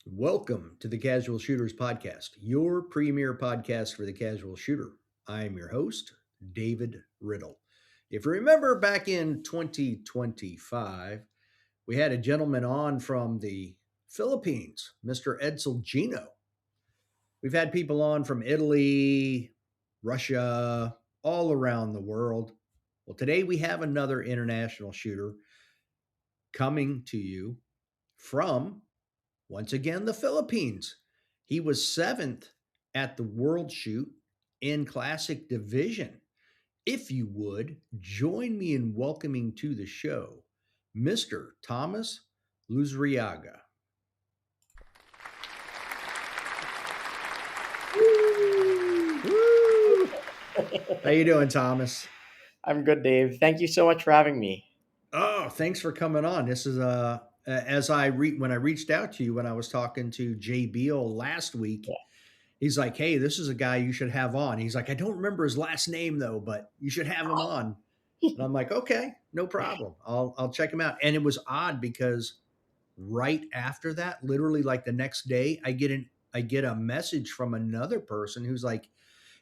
Welcome to the Casual Shooters Podcast, your premier podcast for the casual shooter. I am your host, David Riddle. If you remember back in 2025, we had a gentleman on from the Philippines, Mr. Edsel Gino. We've had people on from Italy, Russia, all around the world. Well, today we have another international shooter coming to you from once again, the Philippines. He was seventh at the World Shoot in Classic Division. If you would, join me in welcoming to the show Mr. Thomas Luzuriaga. Woo! How you doing, Thomas? I'm good, Dave. Thank you so much for having me. Oh, thanks for coming on. This is when I reached out to you when I was talking to Jay Beal last week. He's like, "Hey, this is a guy you should have on." He's like, "I don't remember his last name though, but you should have him on." And I'm like, "Okay, no problem. I'll check him out." And it was odd because right after that, literally like the next day, I get a message from another person who's like,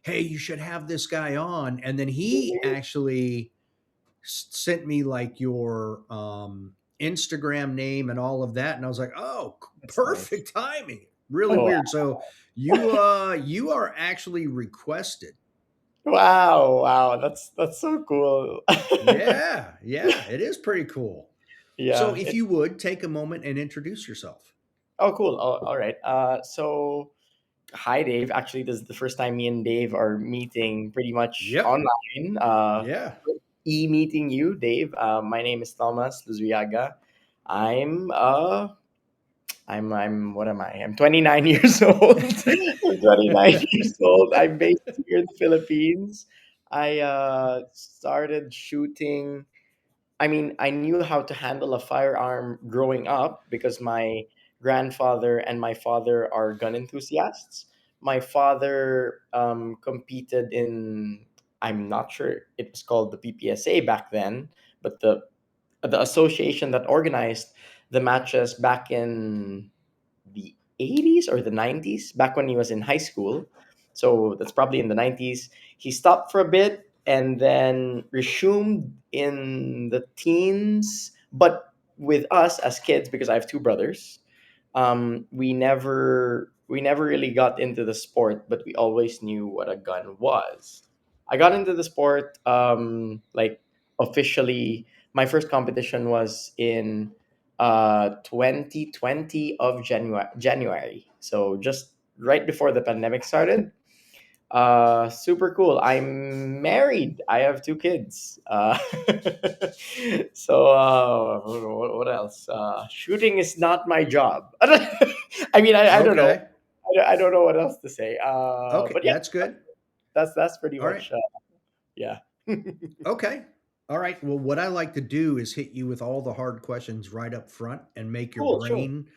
"Hey, you should have this guy on." And then he actually sent me like your Instagram name and all of that, and I was like, "Oh, That's nice. perfect timing." Really Oh, weird. So you are actually requested. wow. That's so cool. Yeah, yeah, it is pretty cool. So Yeah. if you would take a moment and introduce yourself. Oh, cool. Oh, all right. Hi, Dave. Actually, this is the first time me and Dave are meeting pretty much Yep. online. Yeah. Meeting you, Dave. My name is Thomas Luzuriaga. I'm I'm what am I? I'm 29 years old. I'm 29 years old. I'm based here in the Philippines. I started shooting. I mean, I knew how to handle a firearm growing up because my grandfather and my father are gun enthusiasts. My father competed in, I'm not sure it was called the PPSA back then, but the association that organized the matches back in the 80s or the 90s, back when he was in high school. So that's probably in the 90s. He stopped for a bit and then resumed in the teens. But with us as kids, because I have two brothers, we never really got into the sport, but we always knew what a gun was. I got into the sport like officially. My first competition was in 2020 of January. So just right before the pandemic started. Super cool. I'm married. I have two kids. What else? Shooting is not my job. I mean, I don't know. Okay. I don't know what else to say. Okay, But yeah, that's good. that's pretty All right. much yeah. Okay. All right. Well, what I like to do is hit you with all the hard questions right up front and make your Cool. Sure. brain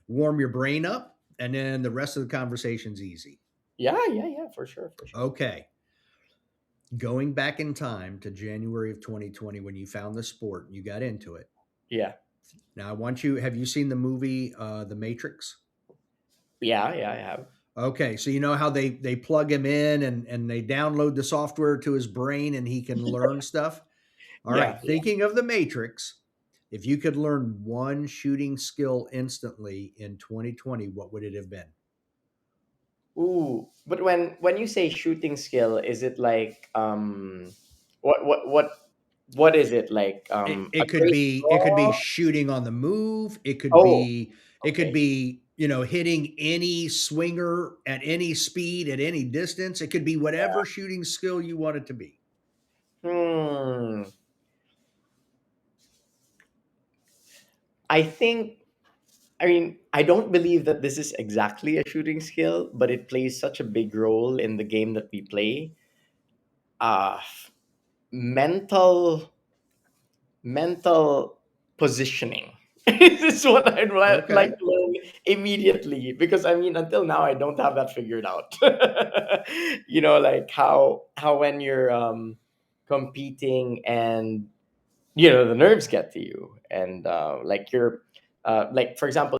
warm your brain up, and then the rest of the conversation's easy. Yeah. For sure. For sure. Okay. Going back in time to January of 2020 when you found the sport and you got into it. Yeah. Now, I want you, have you seen the movie The Matrix? Yeah. I have. Okay, so you know how they plug him in and they download the software to his brain and he can learn stuff. All right, Yeah. thinking of the Matrix, if you could learn one shooting skill instantly in 2020, what would it have been? Ooh, but when you say shooting skill, is it like what what what what is it like a great It could be draw? shooting on the move. Oh, It could okay. be, you know, hitting any swinger at any speed at any distance. It could be whatever shooting skill you want it to be. Hmm. I think I mean I don't believe that this is exactly a shooting skill, but it plays such a big role in the game that we play. Uh mental mental positioning. This is what I'd like Okay. to learn immediately because I mean until now I don't have that figured out. Like how when you're competing and the nerves get to you and like you're like for example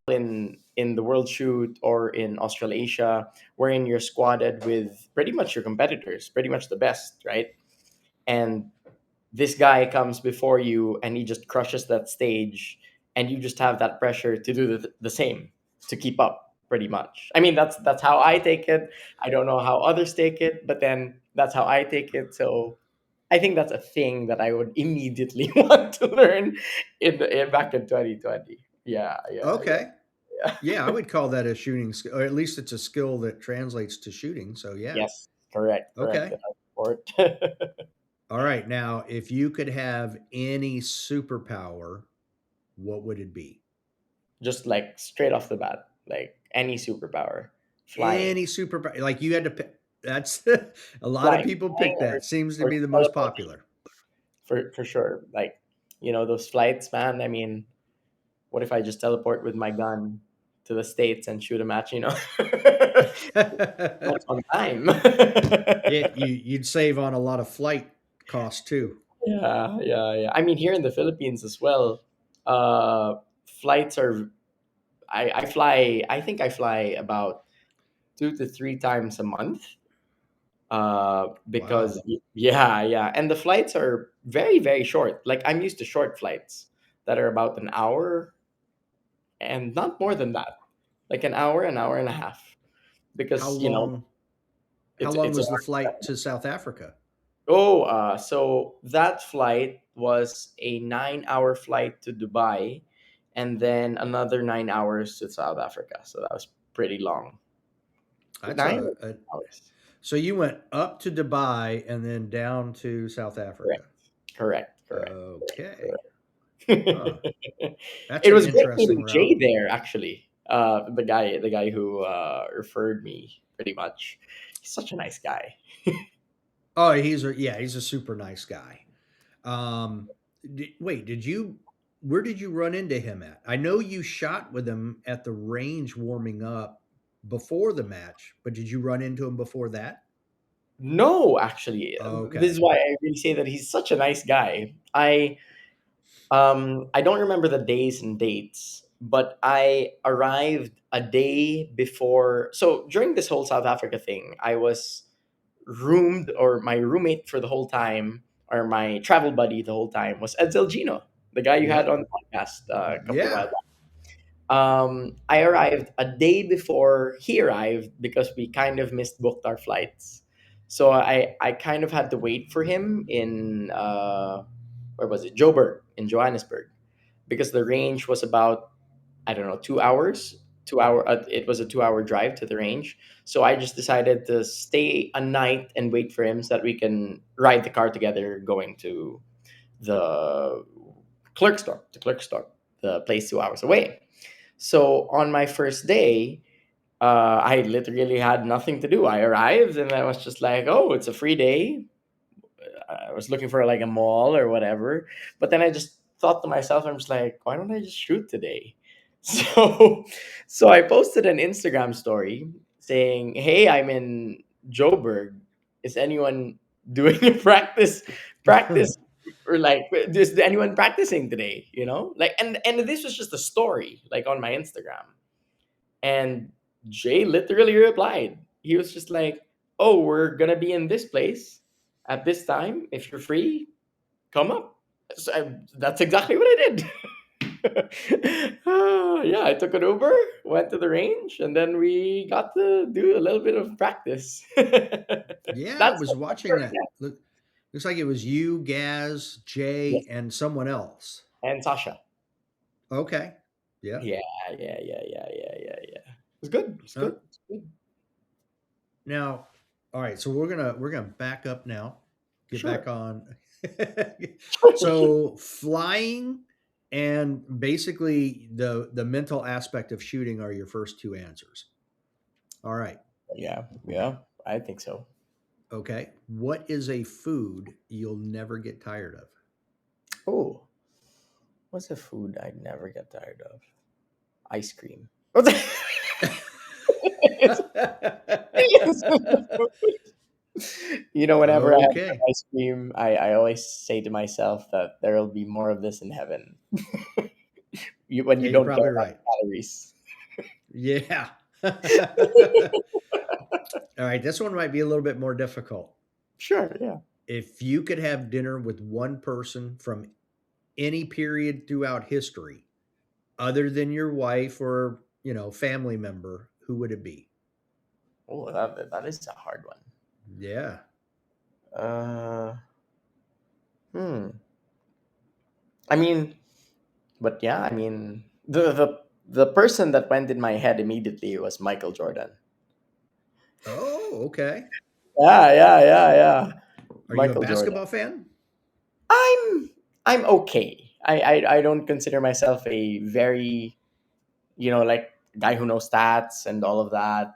in the World Shoot or in Australasia, wherein you're squatted with pretty much your competitors, pretty much the best, right? And this guy comes before you and he just crushes that stage, and you just have that pressure to do the same, to keep up pretty much. I mean, that's how I take it. I don't know how others take it, but then that's how I take it. So I think that's a thing that I would immediately want to learn back in 2020. Yeah, yeah, yeah, Okay. yeah. Yeah, I would call that a shooting skill, or at least it's a skill that translates to shooting. So yeah. Yes, correct, correct. Okay. In our sport. All right. Now, if you could have any superpower, what would it be? Just like straight off the bat, like any superpower, flying, Any superpower, like you had to pick. That's a lot of flying, people flying, pick that. Seems to or be the most teleportation, popular. for sure. Like, those flights, man. I mean, what if I just teleport with my gun to the States and shoot a match? That's on time. You'd save on a lot of flight costs too. Yeah, yeah, yeah. I mean, here in the Philippines as well, uh, flights are. I fly. I think I fly about 2 to 3 times a month. Because Wow. yeah, yeah, and the flights are very, very short. Like, I'm used to short flights that are about an hour and not more than that. Like an hour and a half, How because long? How long it's a was the flight to South Africa? so that flight was a 9 hour flight to Dubai, and then another 9 hours to South Africa. So that was pretty long. That's Nine a hours. so you went up to Dubai and then down to South Correct. Africa. Correct. Correct. Okay. Correct. Huh. That's It an was great interesting meeting Jay route. there, actually. The guy who referred me, pretty much. He's such a nice guy. Oh, he's a super nice guy. Um, wait, where did you run into him at? I know you shot with him at the range warming up before the match, but did you run into him before that? No, actually, this Okay. is why I really say that he's such a nice guy. I don't remember the days and dates, but I arrived a day before. So during this whole South Africa thing, I was roomed, or my roommate for the whole time, or my travel buddy the whole time, was Edsel Gino, the guy you had Yep. on the podcast a couple of while Yeah. back. I arrived a day before he arrived because we kind of missed booked our flights. So I kind of had to wait for him in where was it? Joburg in Johannesburg, because the range was about, I don't know, 2 hours. 2 hour. It was a 2 hour drive to the range. So I just decided to stay a night and wait for him so that we can ride the car together going to the Clerksdorp, the place 2 hours away. So on my first day, I literally had nothing to do. I arrived and I was just like, oh, it's a free day. I was looking for like a mall or whatever. But then I just thought to myself, I'm just like, why don't I just shoot today? So so I posted an Instagram story saying, hey, I'm in Joburg. Is anyone doing a practice, or like, is anyone practicing today? Like, and this was just a story like on my Instagram. And Jay literally replied. He was just like, "Oh, we're gonna be in this place at this time. If you're free, come up." So that's exactly what I did. Yeah, I took an Uber, went to the range, and then we got to do a little bit of practice. Yeah, I That's was my watching first that. match. Looks like it was you, Gaz, Jay, Yes, and someone else. and Sasha. Okay. Yeah. Yeah, yeah, yeah, yeah, yeah, yeah, yeah. It's good. It's Uh, good. It's good. Now, all right, so we're gonna back up now, get back Sure. on. So flying and basically the mental aspect of shooting are your first two answers. All right. Yeah, yeah. I think so. Okay. What is a food you'll never get tired of? Oh, what's a food I'd never get tired of? Ice cream. What's that? It's- whenever I have Okay. ice cream, I always say to myself that there will be more of this in heaven. When Yeah, you you're don't care probably about right. the calories. Yeah. All right, this one might be a little bit more difficult. Sure, yeah. If you could have dinner with one person from any period throughout history, other than your wife or, family member, who would it be? Oh, that is a hard one. Yeah. Uh, hmm. I mean, but yeah, I mean, the person that went in my head immediately was Michael Jordan. Oh, okay. Yeah, yeah, yeah, yeah. Are you a Michael Jordan. basketball fan? I'm I'm okay. I don't consider myself a very, like, guy who knows stats and all of that.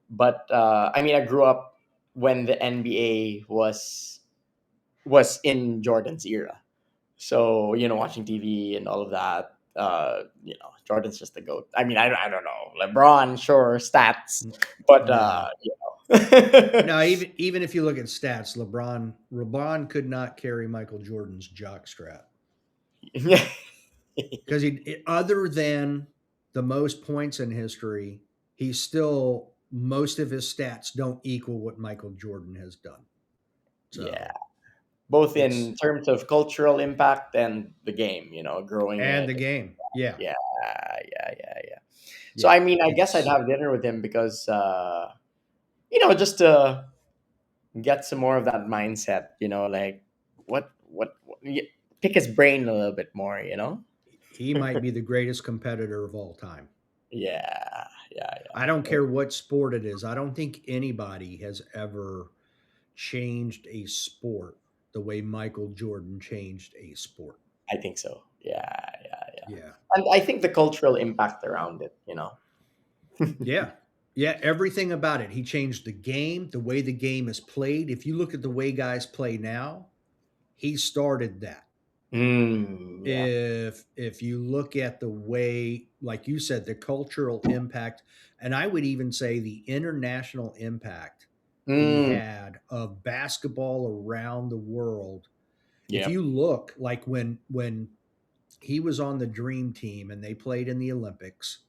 But I mean, I grew up when the NBA was in Jordan's era. So, watching TV and all of that, Jordan's just the GOAT. I mean, I don't know. LeBron, sure, stats, but No. know. No, even if you look at stats, LeBron could not carry Michael Jordan's jockstrap Yeah. because other than the most points in history, he's still most of his stats don't equal what Michael Jordan has done. Yeah. So Both it's in terms of cultural impact and the game, growing and the it. game, yeah, Yeah, yeah, yeah, yeah. So, yeah, I mean, I guess I'd it's have dinner with him because, just to get some more of that mindset, like pick his brain a little bit more. he might be the greatest competitor of all time. Yeah, yeah, I don't yeah. care what sport it is. I don't think anybody has ever changed a sport the way Michael Jordan changed a sport. I think so. Yeah, yeah, yeah. Yeah. And I think the cultural impact around it. Yeah. Yeah. Everything about it. He changed the game, the way the game is played. If you look at the way guys play now, he started that. Yeah. If you look at the way, like you said, the cultural impact, and I would even say the international impact he Mm, had of basketball around the world. If yep. you look like when he was on the dream team and they played in the Olympics,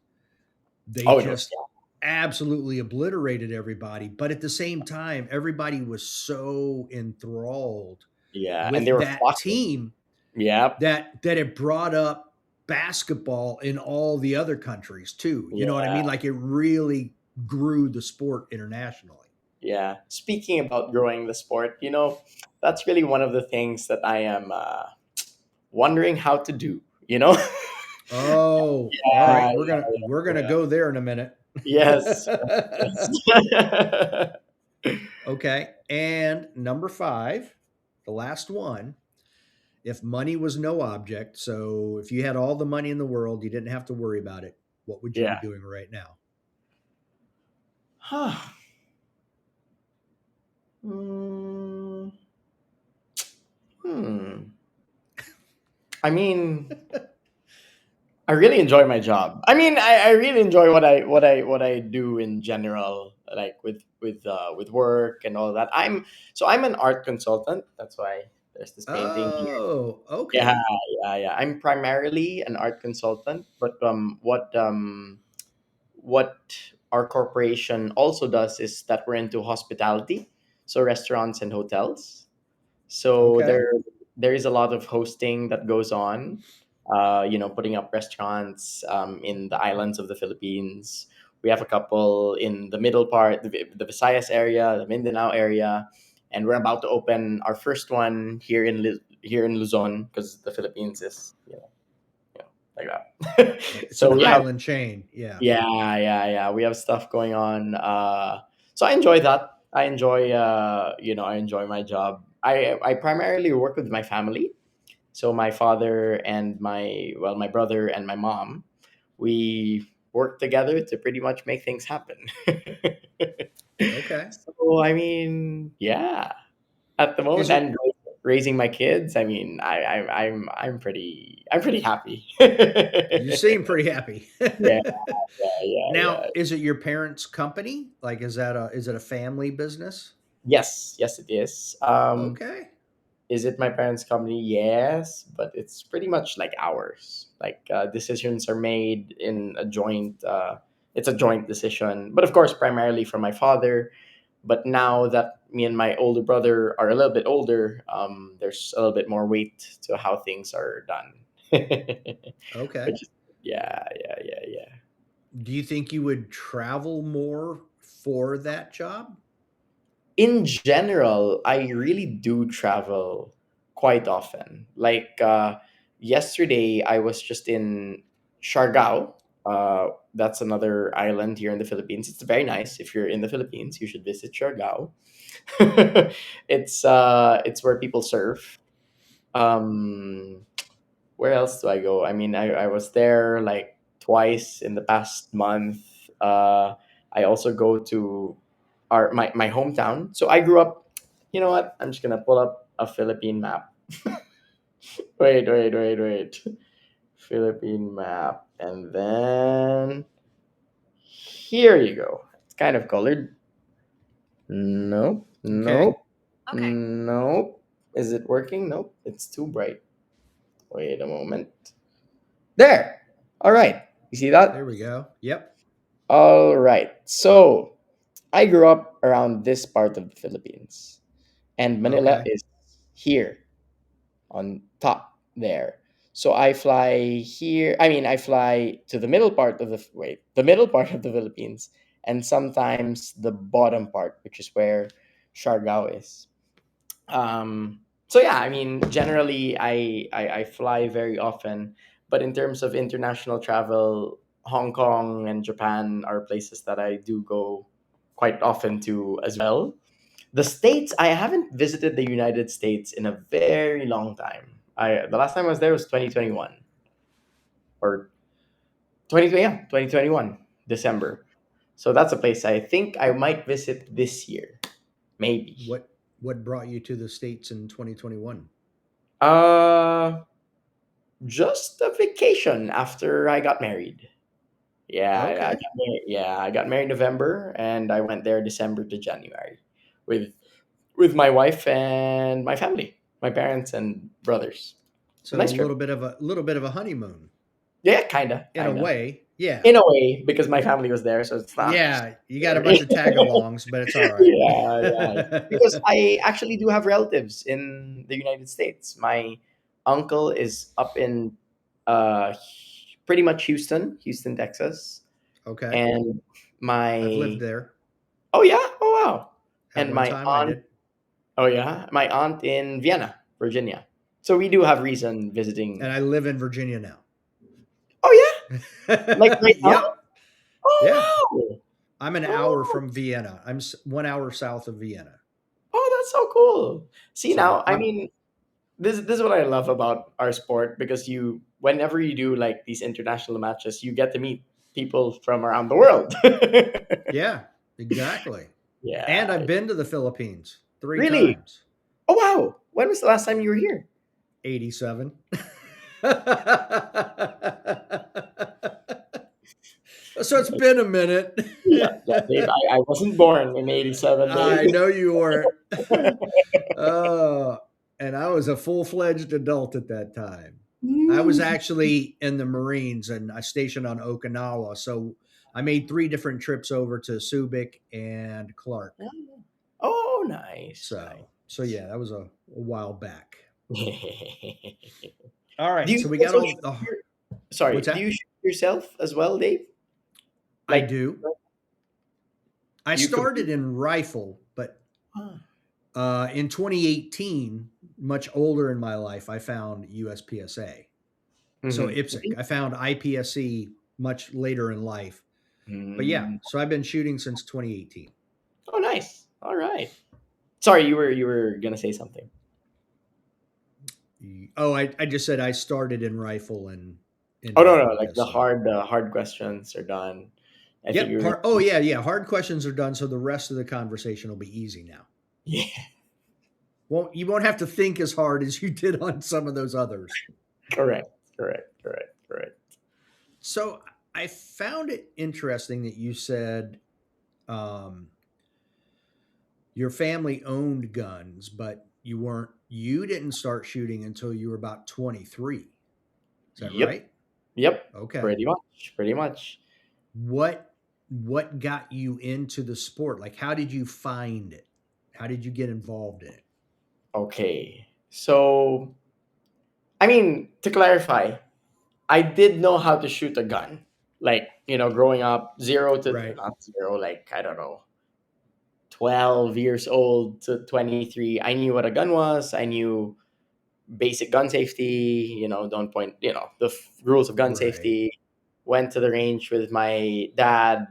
they Oh, no. just absolutely obliterated everybody. But at the same time, everybody was so enthralled Yeah, and they with were that flocking. team Yep. that it brought up basketball in all the other countries too. You know what I Yeah. mean? Like it really grew the sport internationally. Yeah. Speaking about growing the sport, that's really one of the things that I am wondering how to do, you know? Oh, all Yeah, right. We're gonna yeah. go there in a minute. Yes. Yes. Okay. And number 5, the last one. If money was no object, so if you had all the money in the world, you didn't have to worry about it, what would you be Yeah. doing right now? Hmm. Hmm. I mean, I really enjoy my job. I mean, I really enjoy what I do in general, like with work and all that. I'm an art consultant. That's why there's this painting here. Oh, Yeah, okay. yeah, yeah. I'm primarily an art consultant, but what our corporation also does is that we're into hospitality, so restaurants and hotels. So Okay. there is a lot of hosting that goes on. Putting up restaurants in the islands of the Philippines. We have a couple in the middle part, the Visayas area, the Mindanao area, and we're about to open our first one here in Luzon because the Philippines is like that. It's So an we have island chain. Yeah. yeah, yeah, yeah. We have stuff going on. So I enjoy that. I enjoy my job. I primarily work with my family. So my father and my brother and my mom, we work together to pretty much make things happen. Okay. So I mean, yeah, at the moment Is it and raising my kids, I mean, I'm pretty happy. You seem pretty happy. Yeah, yeah, yeah, Now, yeah. is it your parents' company? Like is it a family business? Yes, yes, it is. Okay. Is it my parents' company? Yes, but it's pretty much like ours. Like decisions are made in a joint. it's a joint decision. But of course, primarily from my father. But now that me and my older brother are a little bit older, there's a little bit more weight to how things are done. Okay. Which is, yeah, yeah, yeah, yeah. Do you think you would travel more for that job? In general, I really do travel quite often. Like yesterday, I was just in Siargao. That's another island here in the Philippines. It's very nice. If you're in the Philippines, you should visit Siargao. It's where people surf. Um, where else do I go? I mean, I was there like twice in the past month. I also go to my hometown. So I grew up. You know what? I'm just gonna pull up a Philippine map. Wait. Philippine map, and then here you go. It's kind of colored. Nope. Okay. Nope. Okay. Nope. Is it working? Nope. It's too bright. Wait a moment. There. All right. You see There that? we go. Yep. All right. So I grew up around this part of the Philippines, and Manila Okay. is here on top there. So I fly here. I mean, I fly to the middle part of the middle part of the Philippines, and sometimes the bottom part, which is where Siargao is. So yeah, I mean, generally, I fly very often, but in terms of international travel, Hong Kong and Japan are places that I do go quite often to as well. The States, I haven't visited the United States in a very long time. The last time I was there was 2021 or 2020, yeah, 2021 December. So that's a place I think I might visit this year, maybe. What brought you to the States in 2021? Uh just a vacation after I got married. Okay. I got married November and I went there December to January with my wife and my family, my parents and brothers. A So nice trip. a little bit of a honeymoon Yeah, kinda, in a kinda. way. Yeah. In a way, because my family was there, so it's not. Yeah, you got a bunch of tag-alongs, but it's all right. Yeah, yeah. Because I actually do have relatives in the United States. My uncle is up in pretty much Houston, Texas, Okay. and I've lived my there oh yeah, oh wow, at and one my time. I aunt did. oh yeah, my aunt in Vienna, Virginia. So we do have reason visiting. And I live in Virginia now. Oh yeah, like right now. Yep. Yeah. Oh wow. I'm an hour Oh, from Vienna. 1 hour south of Vienna. oh, that's so cool. See So, now, I mean, this is what I love about our sport because you whenever you do like these international matches, you get to meet people from around the world. yeah, exactly. And Yeah. I've been to the Philippines 3 Really? times. Oh wow. When was the last time you were here? 87. So it's been a minute. Yeah, yeah, Dave. I wasn't born in '87, Dave. I know you weren't. Oh, and I was a full-fledged adult at that time. I was Mm. actually in the Marines and I stationed on Okinawa. So I made 3 different trips over to Subic and Clark. Oh, nice, So yeah, that was a while back. nice. All Do right. you So we got also all shoot the sorry, what's do you that? shoot yourself as well, Dave? I Like do. I do you started compete? in rifle, but Ah. in 2018, much older in my life, I found USPSA. So Mhm. IPSC. I found IPSC much later in life. But yeah, Mm. so I've been shooting since 2018. Oh, nice. All right. Sorry, you were gonna say something. Oh, I just said I started in rifle and Oh ended no, up no, in like the pistol. hard questions are done. I think Yep. you were Oh gonna. yeah, yeah. Hard questions are done, so the rest of the conversation will be easy now. Yeah. Won't you won't have to think as hard as you did on some of those others. Correct. Correct. So I found it interesting that you said um, your family owned guns, but you didn't start shooting until you were about 23. Is that Yep. right? Yep. Okay. Pretty much. Pretty much. What what got you into the sport? Like, how did you find it? How did you get involved in it? Okay. So, I mean, to clarify, I did know how to shoot a gun. Like, growing up, zero to Right. not zero, like, I don't know, 12 years old to 23. I knew what a gun was. I knew basic gun safety, don't point, the rules of gun Right. safety. Went to the range with my dad,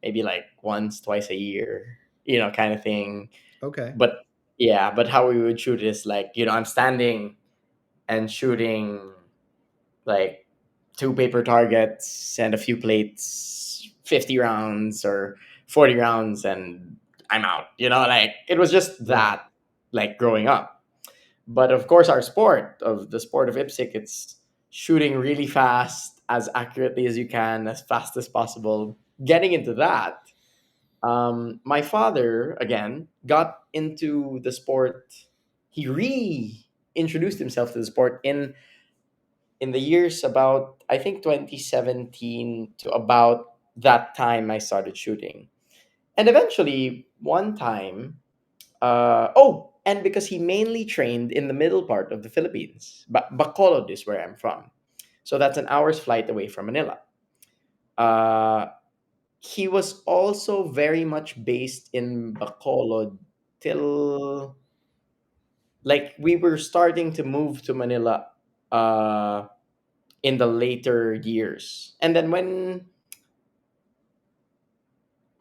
maybe like once, twice a year, kind of thing. Okay. But yeah, but how we would shoot is like, I'm standing and shooting like two paper targets and a few plates, 50 rounds or 40 rounds, and I'm out. Like it was just Right. that, like growing up. But of course, our sport, of the sport of IPSC, it's shooting really fast, as accurately as you can, as fast as possible. Getting into that, my father again got into the sport. He reintroduced himself to the sport in the years about, I think, 2017 to about that time I started shooting. And eventually, one time, and because he mainly trained in the middle part of the Philippines, Bacolod is where I'm from. So that's an hour's flight away from Manila. Uh, he was also very much based in Bacolod till like we were starting to move to Manila uh, in the later years. And then when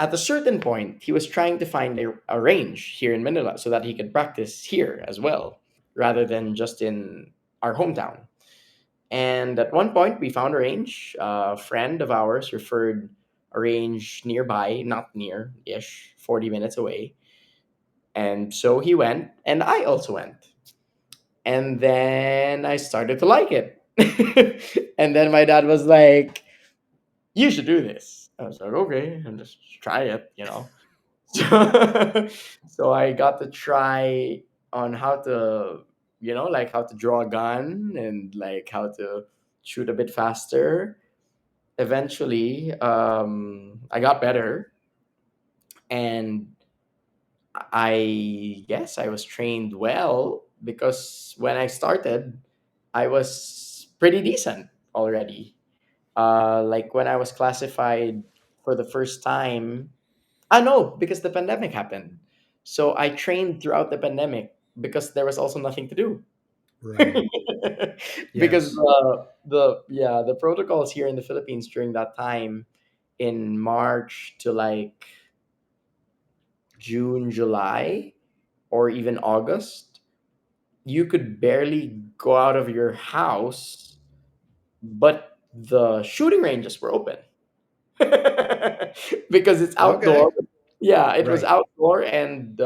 at a certain point he was trying to find a range here in Manila so that he could practice here as well rather than just in our hometown. And at one point we found a range. A friend of ours referred a range nearby, not near ish, 40 minutes away. And so he went, and I also went. And then I started to like it. And then my dad was like, "You should do this." I was like, "Okay, and just try it." So, so I got to try on how to, like how to draw a gun and like how to shoot a bit faster. Eventually, I got better, and I guess I was trained well because when I started, I was pretty decent already. Like when I was classified for the first time, no, because the pandemic happened. So I trained throughout the pandemic because there was also nothing to do. Right. Because Yes. the protocols here in the Philippines during that time in March to like June, July, or even August, you could barely go out of your house, but the shooting ranges were open. Because it's Okay. outdoor. Yeah, it was Right. outdoor, and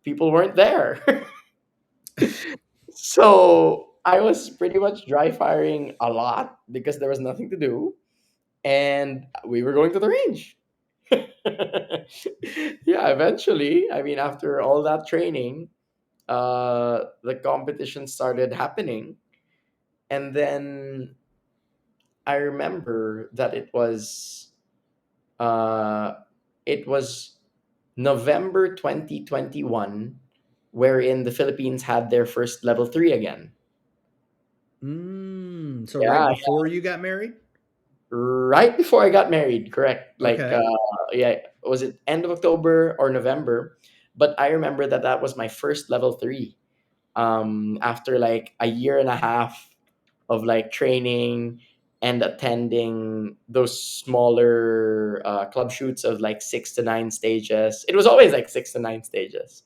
people weren't there. So I was pretty much dry firing a lot because there was nothing to do, and we were going to the range. Yeah, eventually, I mean, after all that training, the competition started happening, and then I remember that uh, it was November 2021, wherein the Philippines had their first level 3 again. So right Yeah, before you got married? right before I got married, correct. Like, Okay. yeah, was it end of October or November? But I remember that that was my first level 3. After like a year and a half of like training and attending those smaller club shoots of like 6 to 9 stages. It was always like 6 to 9 stages.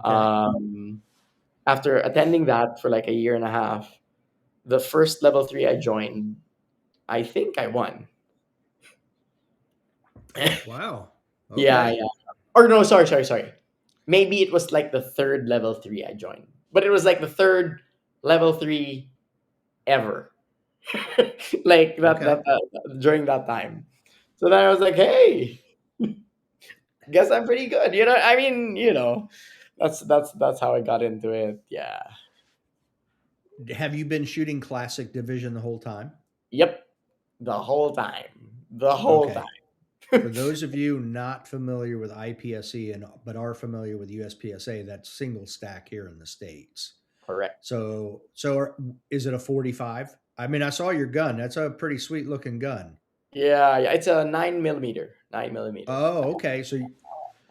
Okay. Um, After attending that for like a year and a half, the first level 3 I joined, I think I won. Wow. Yeah, Okay. yeah. Or no, sorry, sorry, sorry. Maybe it was like the third level 3 I joined, but it was like the third level 3 ever. Like Okay. during that time. So then I was like, hey, guess I'm pretty good. I mean, that's how I got into it. Yeah. Have you been shooting classic division the whole time? Yep. The whole time. the whole Okay. For time. those of you not familiar with IPSC but are familiar with USPSA, that's single stack here in the states. Correct. Is it a 45? I mean, I saw your gun. That's a pretty sweet looking gun. Yeah, yeah, it's a 9 millimeter. 9 millimeter. Oh, okay.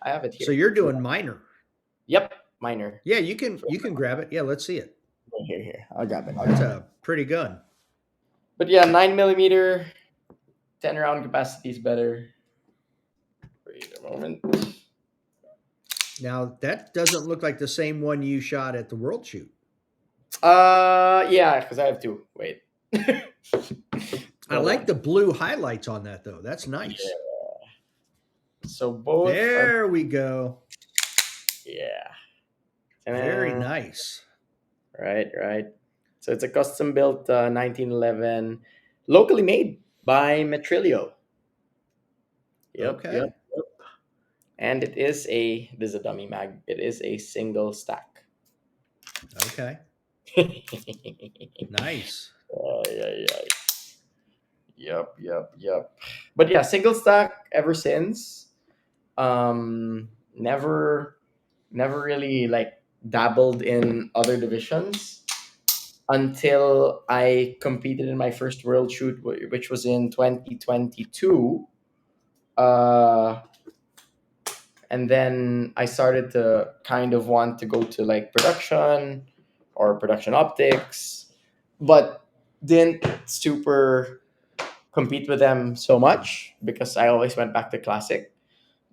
I have it So here. you're If you doing want. minor. Yep, minor. Yeah, you can grab it. Yeah, let's see it. Here. I'll grab it. I'll That's grab it. a pretty gun. But yeah, 9 millimeter, 10 round capacity is better. Wait a moment. Now that doesn't look like the same one you shot at the World Shoot. Yeah, because I have two. Wait. I Hold like on. the blue highlights on that though. That's nice. Yeah. So both are. There we go. Yeah. Very Ta-da. nice. Right, right. So it's a custom built 1911, locally made by Metrilio. Yep, Okay. yep, yep. And it is a, this is a dummy mag. It is a single stack. Okay. Nice. Yeah, yeah. Yep, yep, yep. But yeah, single stack ever since. Never, never really like dabbled in other divisions until I competed in my first world shoot, which was in 2022. Uh, and then I started to kind of want to go to like production or production optics, but didn't super compete with them so much because I always went back to classic.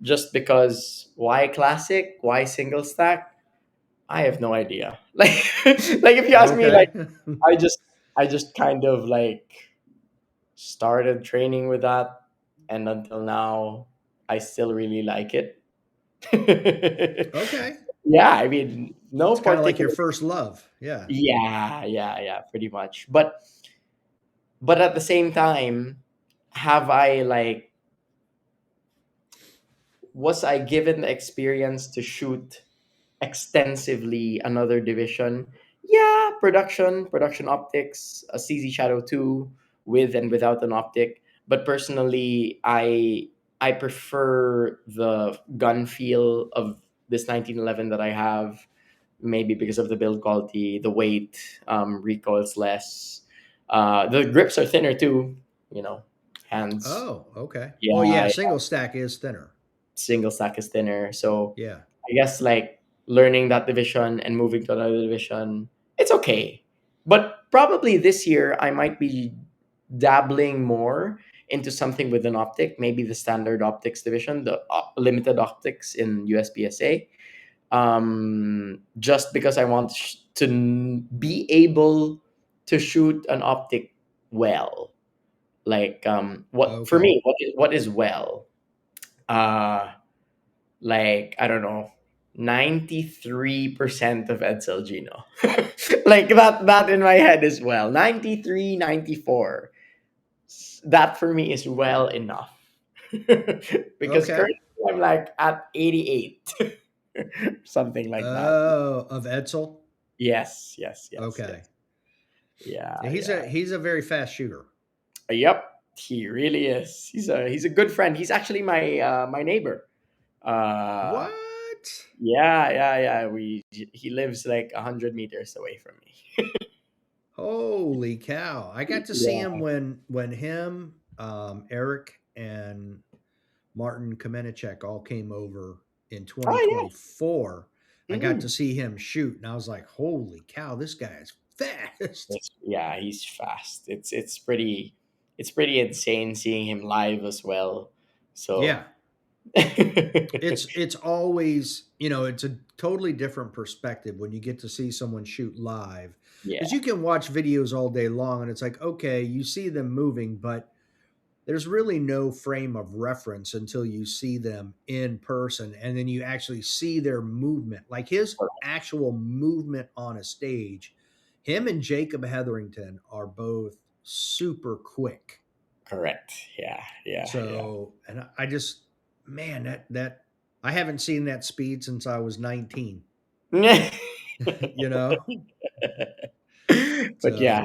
Just because why classic? Why single stack? I have no idea. Like if you ask me, like Okay. I just I just kind of like started training with that, and until now, I still really like it. Okay. Yeah, I mean, no It's kind of like your particular. first love. Yeah. Yeah, yeah, yeah, pretty much. But at the same time, have I like was I given the experience to shoot extensively another division? Yeah, production optics, a CZ Shadow 2 with and without an optic. But personally, I prefer the gun feel of this 1911 that I have, maybe because of the build quality, the weight, recoils less. The grips are thinner too, you know, hands. Oh, okay. Well, yeah, Yeah, single stack is thinner. single stack is thinner. So Yeah. I guess like learning that division and moving to another division, it's okay. But probably this year I might be dabbling more into something with an optic, maybe the standard optics division, the limited optics in USPSA. Just because I want to be able to shoot an optic well. Like what for Okay. me, what is well? Uh like I don't know, 93% of Edsel Gino. Like that in my head as well. 93, 94. That for me is well enough. Because Okay. currently I'm like at 88. Something like that. Oh, of Edsel. Yes, yes, yes, Okay. yes. Yeah, Yeah, he's yeah. a very fast shooter. Yep, he really is. He's a good friend. He's actually my neighbor. Uh What? Yeah, yeah, yeah. He lives like 100 meters away from me. Holy cow! I got to see him Yeah. when him, Eric, and Martin Kamenicek all came over in Oh 2024. yeah. I got to Mm. see him shoot, and I was like, "Holy cow, this guy is fast!" Yeah, he's fast. It's pretty insane seeing him live as well. So Yeah, it's always, it's a totally different perspective when you get to see someone shoot live, yeah, because you can watch videos all day long and it's like, okay, you see them moving, but there's really no frame of reference until you see them in person, and then you actually see their movement, like his actual movement on a stage. Him and Jacob Hetherington are both super quick. correct. Yeah, yeah, yeah. So, and I just, man, that I haven't seen that speed since I was 19. you know. But yeah,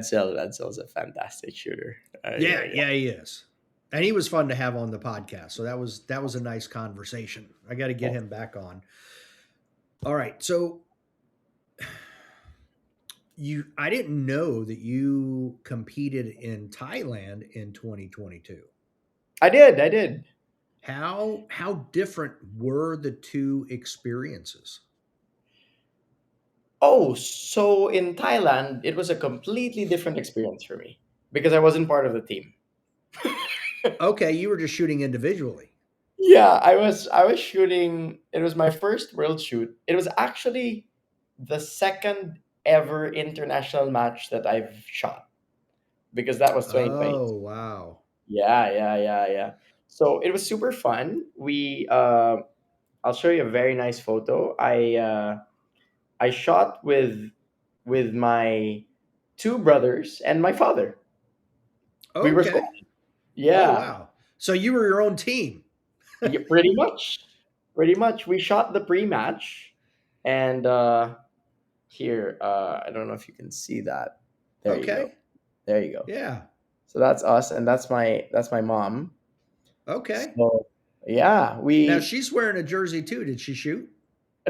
So Edsel is a fantastic shooter. Yeah, yeah, yeah. yeah, he is. And he was fun to have on the podcast. So that was a nice conversation. I got to get Yeah. him back on. All right. So I didn't know that you competed in Thailand in 2022. I did. How different were the two experiences? Oh, so in Thailand, it was a completely different experience for me because I wasn't part of the team. Okay, you were just shooting individually. Yeah, I was shooting. It was my first world shoot. It was actually the second ever international match that I've shot because that was 2020. Oh, wow. Yeah. So it was super fun. We I'll show you a very nice photo. I shot with my two brothers and my father. We were Okay. squad. Oh, Yeah, wow. So you were your own team. yeah, pretty much. Pretty much. We shot the pre-match, and here, I don't know if you can see that. There you go. Okay. There you go. Yeah. So that's us, and that's my mom. Okay. So yeah, Now we she's wearing a jersey too. Did she shoot?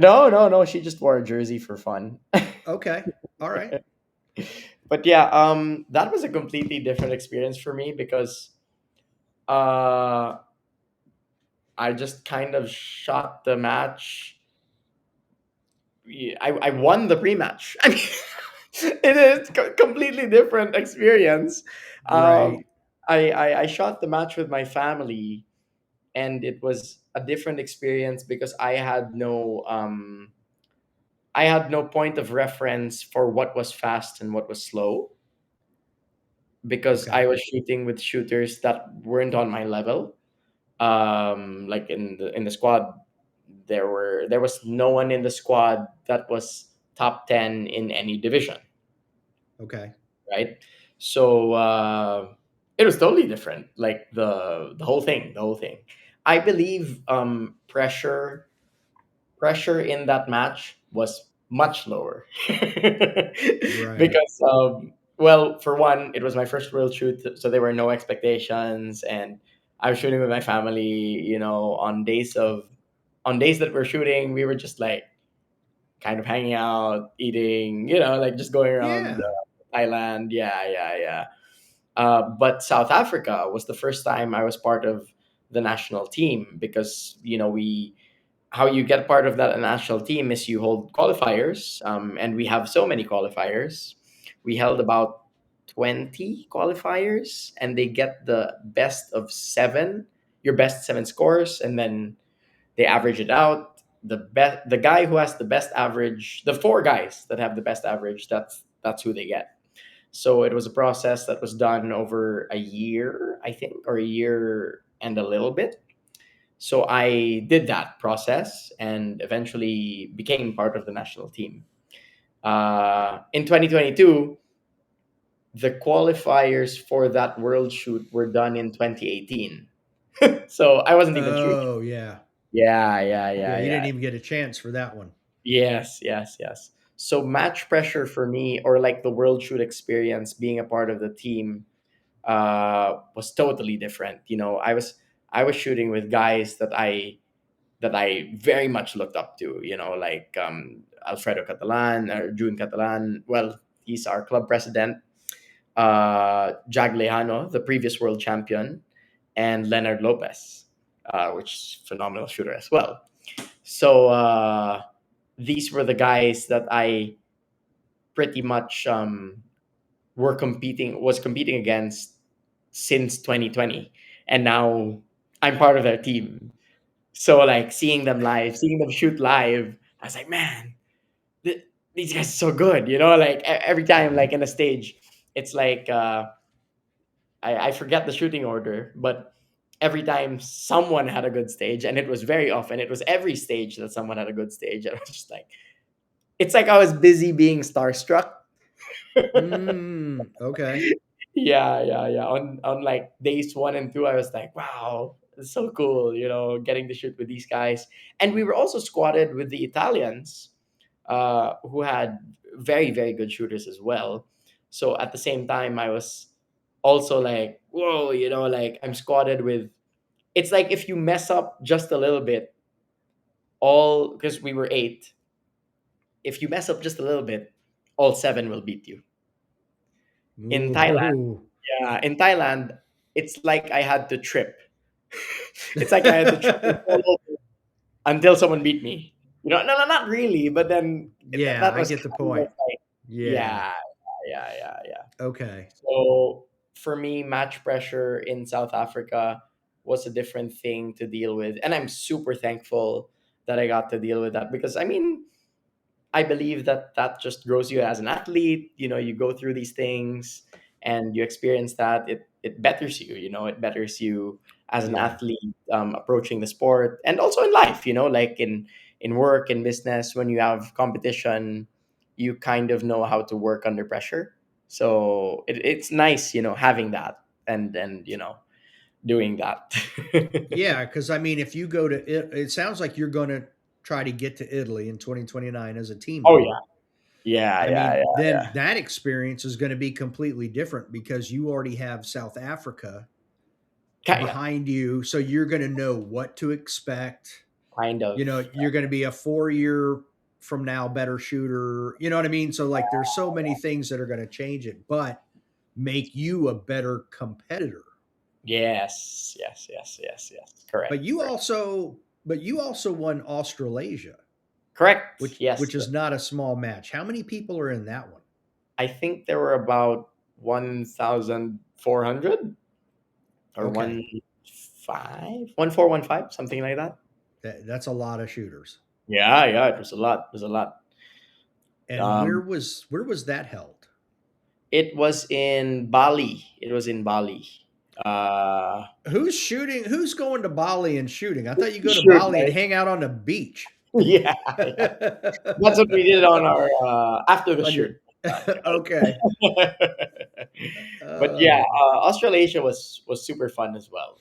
no. She just wore a jersey for fun. Okay. All right. But yeah, that was a completely different experience for me because uh, I just kind of shot the match. Yeah, I won the pre-match. I mean, it is completely different experience. Um, Right. I shot the match with my family, and it was a different experience because I had no point of reference for what was fast and what was slow because I Okay. was shooting with shooters that weren't on my level. Like in the squad, there was no one in the squad that was top 10 in any division, Okay. right? So it was totally different, like the whole thing. I believe pressure in that match was much lower Right. because well, for one, it was my first world shoot, so there were no expectations, and I was shooting with my family. On days that we're shooting, we were just like kind of hanging out, eating, like just going around Yeah. Thailand. Yeah. But South Africa was the first time I was part of the national team because we how you get part of that national team is you hold qualifiers, and we have so many qualifiers. We held about 20 qualifiers, and they get the best of seven, your best seven scores, and then they average it out. The guy who has the best average, the four guys that have the best average, that's who they get. So it was a process that was done over a year, I think, or a year and a little bit. So I did that process and eventually became part of the national team. In 2022, the qualifiers for that world shoot were done in 2018. So I wasn't even shooting. Oh, yeah. Yeah. You Yeah. didn't even get a chance for that one. Yes. So match pressure for me, or like the world shoot experience, being a part of the team, was totally different. I was shooting with guys that I very much looked up to, like Alfredo Catalan or June Catalan. Well, he's our club president. Jag Lejano, the previous world champion, and Leonard Lopez, which is a phenomenal shooter as well. So these were the guys that I pretty much was competing against since 2020, and now I'm part of their team. So like seeing them live, seeing them shoot live, I was like, man, these guys are so good. Like every time, like in a stage, it's like I forget the shooting order, but every time someone had a good stage, and it was very often, it was every stage that someone had a good stage, and I was just like, it's like I was busy being starstruck. Okay. Yeah. On like days one and two, I was like, wow, it's so cool, getting to shoot with these guys. And we were also squatted with the Italians, who had very, very good shooters as well. So at the same time, I was also like, whoa, like I'm squatted with. It's like if you mess up just a little bit, all because we were eight. If you mess up just a little bit, all seven will beat you. In Thailand, Ooh. yeah, in Thailand, it's like I had to trip. It's like I had to trip and fall over until someone beat me. No, no, not really, but then Yeah, that I was get the kind of point. like, Yeah. yeah, yeah. Okay. So for me, match pressure in South Africa was a different thing to deal with, and I'm super thankful that I got to deal with that because I mean, I believe that that just grows you as an athlete. You go through these things and you experience that. It betters you. It betters you as an Yeah. athlete approaching the sport, and also in life. Like in work and business, when you have competition, you kind of know how to work under pressure. So it's nice, having that and doing that. Yeah, because I mean, if you go to it sounds like you're going to try to get to Italy in 2029 as a team Oh yeah, member. yeah, I yeah, mean, yeah. then that experience is going to be completely different because you already have South Africa Kind of, behind you. So you're going to know what to expect. kind of. You're going to be a 4 year from now better shooter. You know what I mean? So, like, there's so many things that are going to change it, but make you a better competitor. Yes. Correct. But you also won Australasia, Correct. which Yes. which is not a small match. How many people are in that one? I think there were about 1,400 or Okay, 1,415, something like that. that's a lot of shooters. Yeah. It was a lot. It was a lot. And where Um, was that held? it was in Bali. It was in Bali. Uh, Who's shooting? Who's going to Bali and shooting? I thought you go to shoot, Bali and right? hang out on the beach. Yeah. That's what we did on our after the On your shoot. okay. But yeah, Oh, Australasia was super fun as well.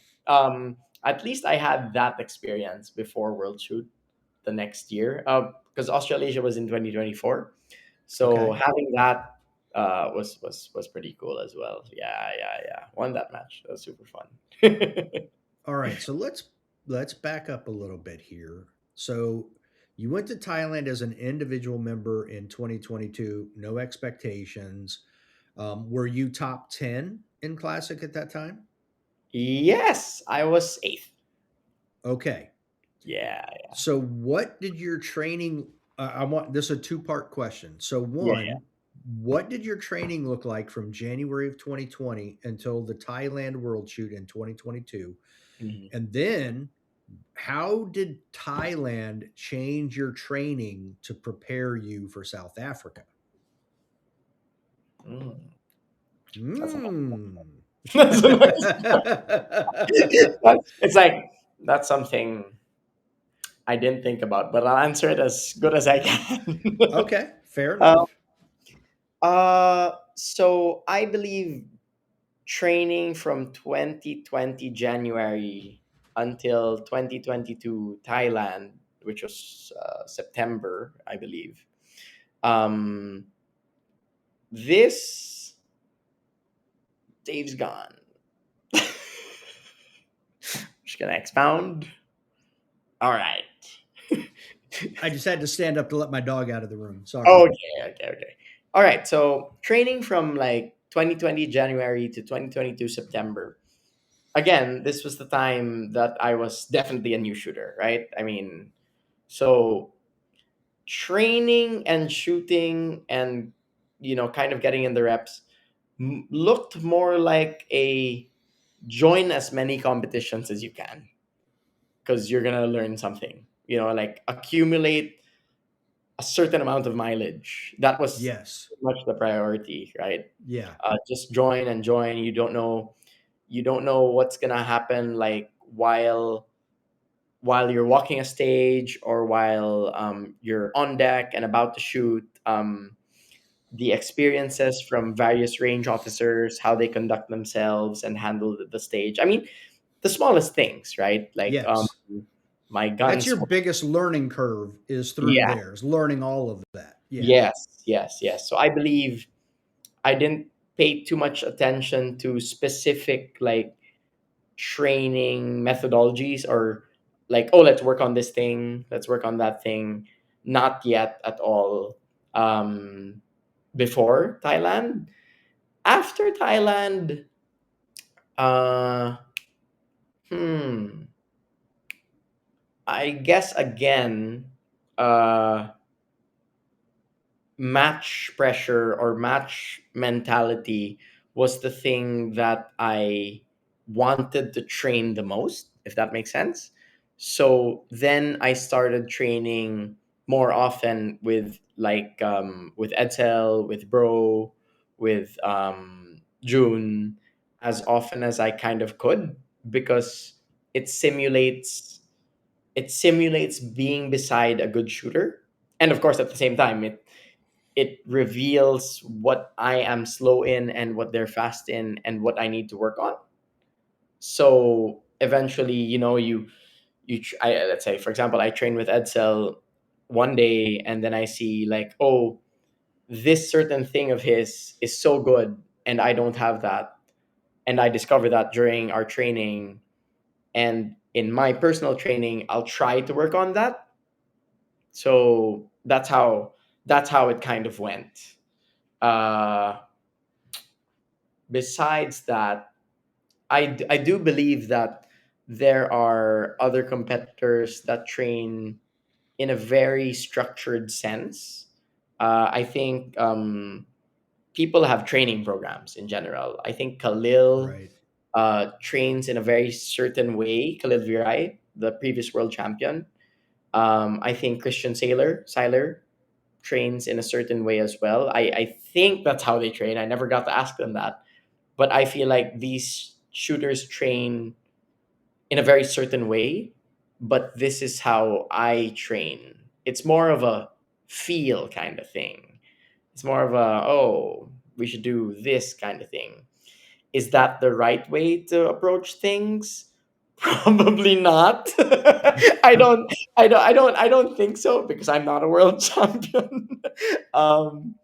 At least I had that experience before World Shoot the next year, because Australasia was in 2024. So okay. having that was pretty cool as well. Yeah. Won that match. That was super fun. All right. So let's back up a little bit here. So you went to Thailand as an individual member in 2022. No expectations. Were you top 10 in classic at that time? Yes, I was eighth. Okay. Yeah. So what did your training I want this is a two-part question. So Yeah. one, what did your training look like from January of 2020 until the Thailand World Shoot in 2022? Mhm. And then how did Thailand change your training to prepare you for South Africa? Mm. That's a Mm. that's a nice. It's like that's something I didn't think about, but I'll answer it as good as I can. Okay, fair um, enough. so I believe training from 2020 January until 2022 Thailand, which was September, I believe. Um, this Dave's gone. Just gonna expound. All right. I just had to stand up to let my dog out of the room. Sorry. Okay. All right. So training from like 2020 January to 2022 September. Again, this was the time that I was definitely a new shooter, right? I mean, so training and shooting and kind of getting in the reps looked more like a join as many competitions as you can because you're gonna learn something. Like accumulate a certain amount of mileage. That was Yes. much the priority, right? Yeah. Just join and join. You don't know what's gonna happen, like while you're walking a stage or while you're on deck and about to shoot. The experiences from various range officers, how they conduct themselves and handle the stage. I mean, the smallest things, right? Like Yes. my That's your guns. biggest learning curve is through Yeah. theirs, learning all of that. Yeah. Yes. So I believe I didn't pay too much attention to specific like training methodologies, or like, oh, let's work on this thing, let's work on that thing. Not yet at all. um Before Thailand. After Thailand, uh hmm I guess again, uh match pressure or match mentality was the thing that I wanted to train the most, if that makes sense. So then I started training more often with like with Edsel, with Bro, with June, as often as I kind of could, because it simulates it simulates being beside a good shooter. And of course, at the same time, it reveals what I am slow in and what they're fast in and what I need to work on. So eventually, let's say, for example, I train with Edsel one day, and then I see like, oh, this certain thing of his is so good and I don't have that. And I discover that during our training, and in my personal training, I'll try to work on that. So that's how it kind of went. Uh Besides that, I do believe that there are other competitors that train in a very structured sense. I think people have training programs in general. I think Khalil Right. trains in a very certain way. Khalil Virai, the previous world champion. I think Christian Seiler trains in a certain way as well. I think that's how they train. I never got to ask them that, but I feel like these shooters train in a very certain way, but this is how I train. It's more of a feel kind of thing. It's more of a, oh, we should do this kind of thing. Is that the right way to approach things? Probably not. I don't think so, because I'm not a world champion. um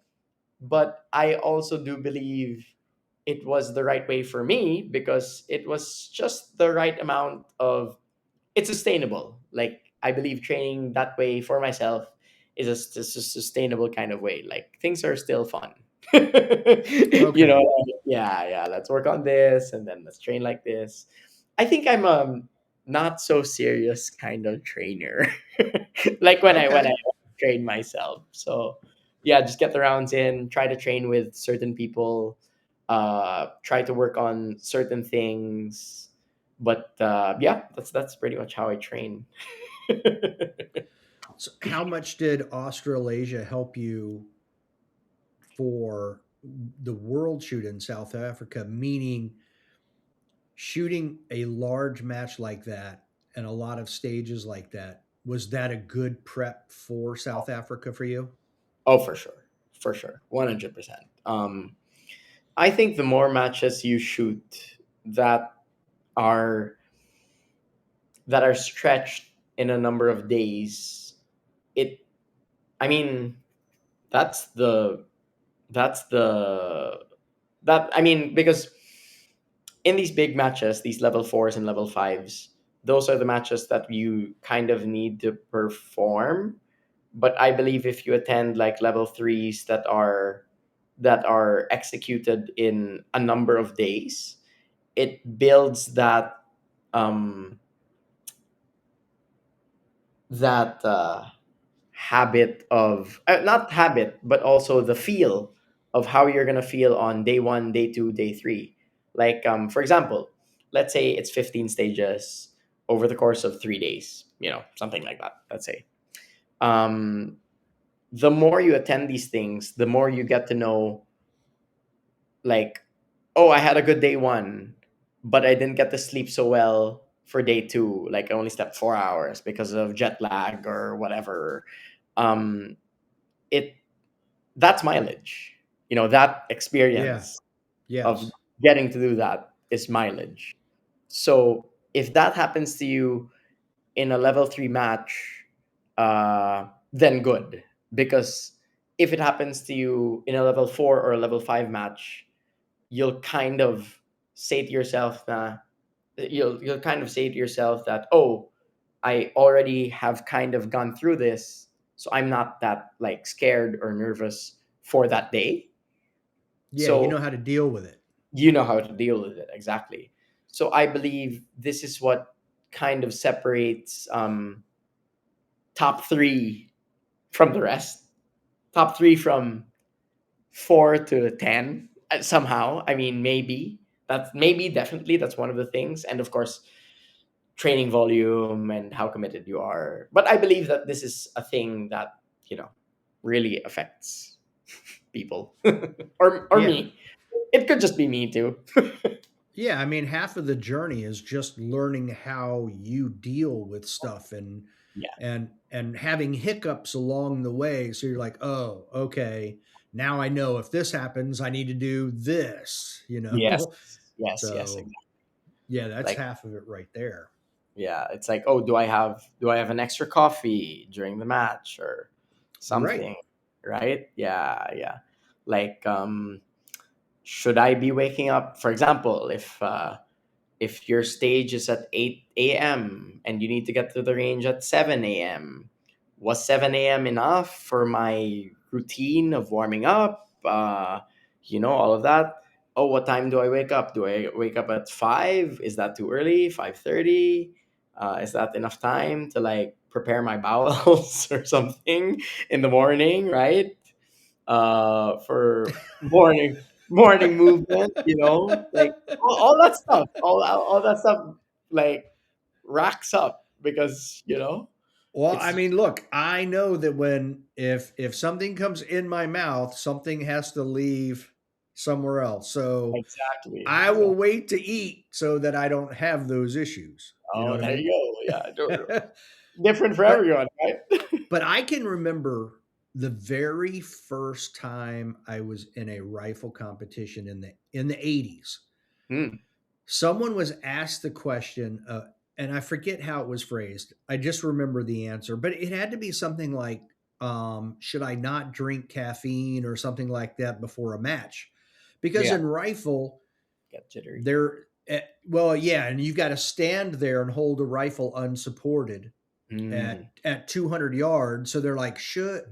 but I also do believe it was the right way for me, because it was just the right amount of, it's sustainable. Like, I believe training that way for myself is a sustainable kind of way. Like, things are still fun. Okay. Like, yeah, let's work on this and then let's train like this. I think I'm a not so serious kind of trainer. Like when I Okay. train myself. So yeah, just get the rounds in, try to train with certain people, try to work on certain things. But yeah, that's pretty much how I train. So how much did Australasia help you for the world shoot in South Africa? Meaning shooting a large match like that and a lot of stages like that. Was that a good prep for South Africa for you? Oh, for sure, 100%. I think the more matches you shoot that are stretched in a number of days, it I mean, that's the that's the that I mean, because in these big matches, these level fours and level fives, those are the matches that you kind of need to perform. But I believe if you attend like level threes that are executed in a number of days, it builds um that habit of, not habit, but also the feel of how you're gonna feel on day one, day two, day three. Like, for example, let's say it's 15 stages over the course of 3 days, something like that. Let's say, um, the more you attend these things, the more you get to know, like, oh, I had a good day one, but I didn't get to sleep so well for day two. Like, I only slept 4 hours because of jet lag or whatever. Um, it That's mileage. That Yeah. experience of Yes. getting to do that is mileage. So if that happens to you in a level three match, then good. Because if it happens to you in a level four or a level five match, you'll kind of say to yourself, you'll kind of say to yourself that, oh, I already have kind of gone through this, so I'm not that like scared or nervous for that day. Yeah, you know So how to deal with it. you know how to deal with it exactly. So I believe this is what kind of separates top three from the rest. Top three from 4 to 10 somehow. I mean, maybe definitely that's one of the things, and of course, training volume and how committed you are. But I believe that this is a thing that you know really affects people, or Yeah. me. It could just be me too. Yeah, I mean, half of the journey is just learning how you deal with stuff Yeah. and having hiccups along the way. So you're like, oh, okay, now I know if this happens, I need to do this, you Yes. know? Yes. So Exactly. yeah, that's Like, half of it right there. yeah, it's like, oh, do I have an extra coffee during the match or Right. something, right? Yeah, yeah. Like, should I be waking up? For example, if your stage is at 8 a.m. and you need to get to the range at 7 a.m., was 7 a.m. enough for my routine of warming up? All of that. Oh, what time do I wake up? Do I wake up at 5? Is that too early? 5:30? Is that enough time to like prepare my bowels or something in the morning, right? For morning movement, like all that stuff, all that stuff, like racks up because Well, I it's mean, look, I know that when if something comes in my mouth, something has to leave somewhere else. So exactly I will exactly. wait to eat so that I don't have those issues. You know Oh, what I there mean? you go. Yeah, different for but everyone, right? but I can remember the very first time I was in a rifle competition in the 80s. Hmm. Someone was asked the question, and I forget how it was phrased. I just remember the answer, but it had to be something like, "Should I not drink caffeine or something like that before a match?" Because Yeah, in rifle, get jittery. well, yeah, and you've got to stand there and hold a rifle unsupported Hmm. at 200 yards. So they're like, should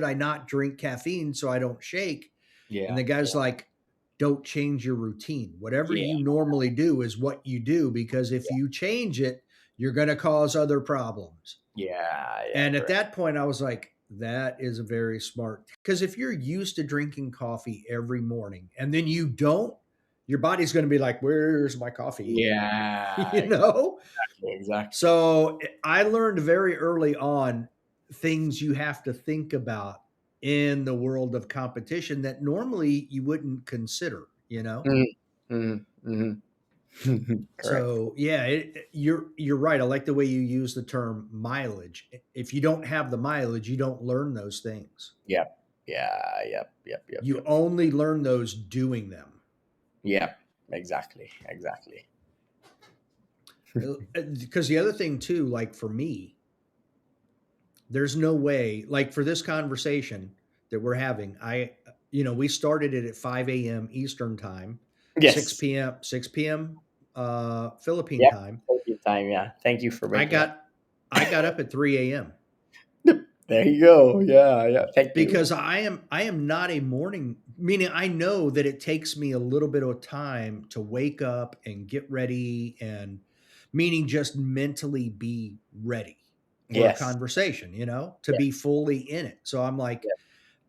I not drink caffeine so I don't shake? And Yeah, the guy's yeah, like, don't change your routine. Whatever yeah, you normally do is what you do, because if you change it, you're going to cause other problems. yeah, yeah. And at Correct. that point, I was like, that is a very smart, because if you're used to drinking coffee every morning and then you don't, your body's going to be like, where's my coffee? Yeah, you know? exactly, exactly. So I learned very early on things you have to think about in the world of competition that normally you wouldn't consider, you know? Mm-hmm. Mm-hmm. Correct. So yeah, you're right. I like the way you use the term mileage. If you don't have the mileage, you don't learn those things. Yep. Yeah. Yep. Yep. Yep. You Yep. only learn those doing them. Yep. Exactly. Exactly. Because the other thing too, like for me, there's no way, like for this conversation that we're having, we started it at 5 a.m. Eastern time, Yes. 6 p.m. Philippine Yep. time. Take your time. Yeah. Thank you for I waking up. got I got up at 3 a.m. There you go. Yeah. Yeah. Thank you. because I am not a morning, meaning I know that it takes me a little bit of time to wake up and get ready, and meaning just mentally be ready for a Yes. conversation, to Yes. be fully in it. So I'm like, Yes.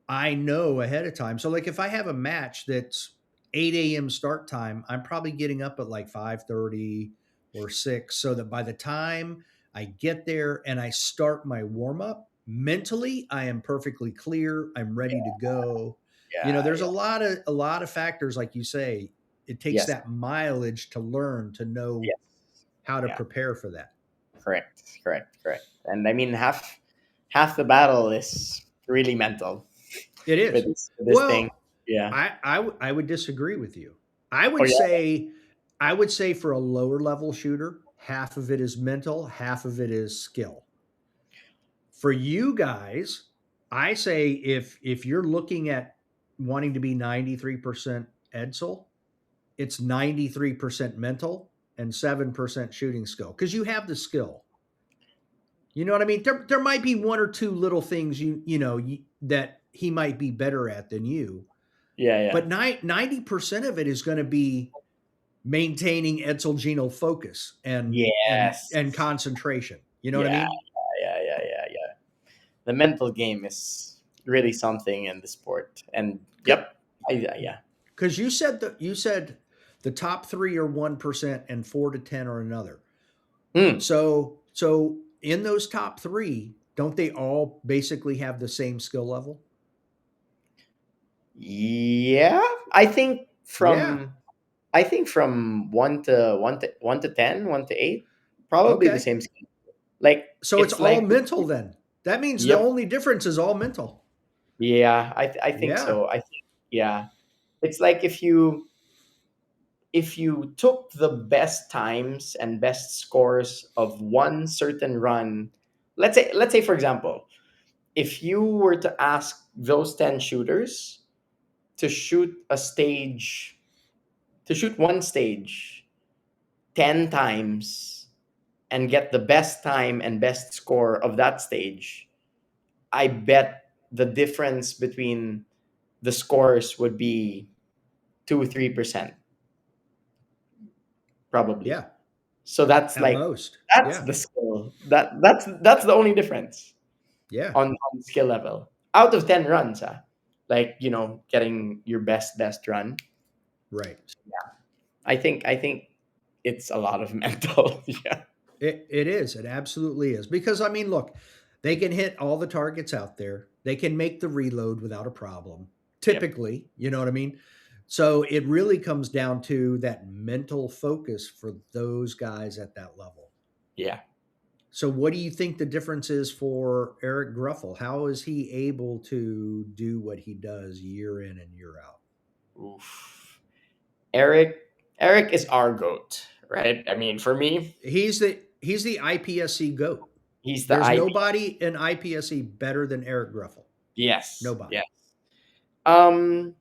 I know ahead of time. So like if I have a match that's 8 a.m. start time, I'm probably getting up at like 5:30 or 6, so that by the time I get there and I start my warm up, mentally I am perfectly clear. I'm ready to go. Yeah. There's Yeah. a lot of factors, like you say. It takes Yes. that mileage to learn to know Yes. how to Yeah. prepare for that. Correct. Correct. Correct. And I mean, half the battle is really mental It with is. this thing. Well, Yeah. I would disagree with you. I Oh would yeah. say I would say for a lower level shooter, half of it is mental, half of it is skill. For you guys, I say if you're looking at wanting to be 93% Edsel, it's 93% mental and 7% shooting skill because you have the skill. You know what I mean? There might be one or two little things that he might be better at than you, Yeah, yeah. but 90% of it is going to be maintaining Edsel genal focus and Yes. concentration. You know what I Yeah, mean? yeah. The mental game is really something in the sport. And yep. Yeah. Because you said the top three are 1% and 4 to 10 are another. Hmm. So in those top three, don't they all basically have the same skill level? Yeah. I think Yeah. from I think from one to 10, 1 to 8, probably the Okay. same skill. Like So it's it's all like mental then. That means the yep. only difference is all mental. Yeah, I think Yeah. so. I think yeah. It's like if you took the best times and best scores of one certain run, let's say for example, if you were to ask those 10 shooters to shoot one stage 10 times and get the best time and best score of that stage, I bet the difference between the scores would be 2 3% probably. Yeah. So that's At like most. that's Yeah. the skill. That's the only difference Yeah. on skill level. Out of 10 runs, like getting your best run. Right. Yeah. I think it's a lot of mental. Yeah. It is. It absolutely is. Because I mean, look, they can hit all the targets out there. They can make the reload without a problem. Yep. Typically, you know what I mean? So it really comes down to that mental focus for those guys at that level. Yeah. So what do you think the difference is for Eric Gruffel? How is he able to do what he does year in and year out? Oof. Eric Eric is our goat, right? I mean, for me, He's the IPSC goat. he's the There's IP. nobody in IPSC better than Eric Gruffel. Yes. Nobody. Yeah. Um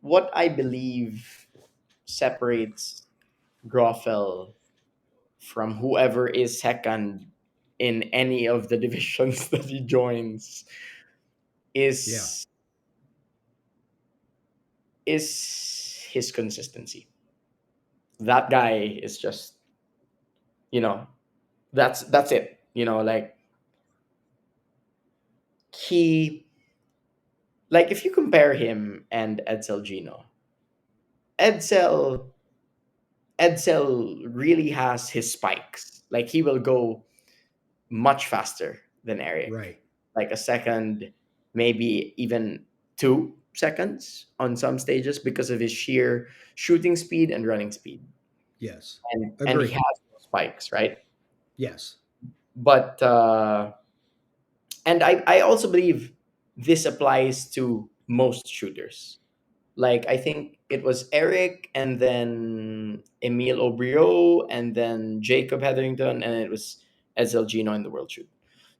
what I believe separates Groffel from whoever is second in any of the divisions that he joins Yeah. is his consistency. That guy is just, you know, that's it. Like he like if you compare him and Edsel Gino, Edsel Edsel really has his spikes. Like he will go much faster than Eric. Right. Like a second, maybe even 2 seconds on some stages because of his sheer shooting speed and running speed. Yes. And he Agreed. has those spikes, right? Yes. But and I also believe this applies to most shooters. Like I think it was Eric and then Emile Obrio and then Jacob Hetherington and it was Ezel Gino in the World Shoot.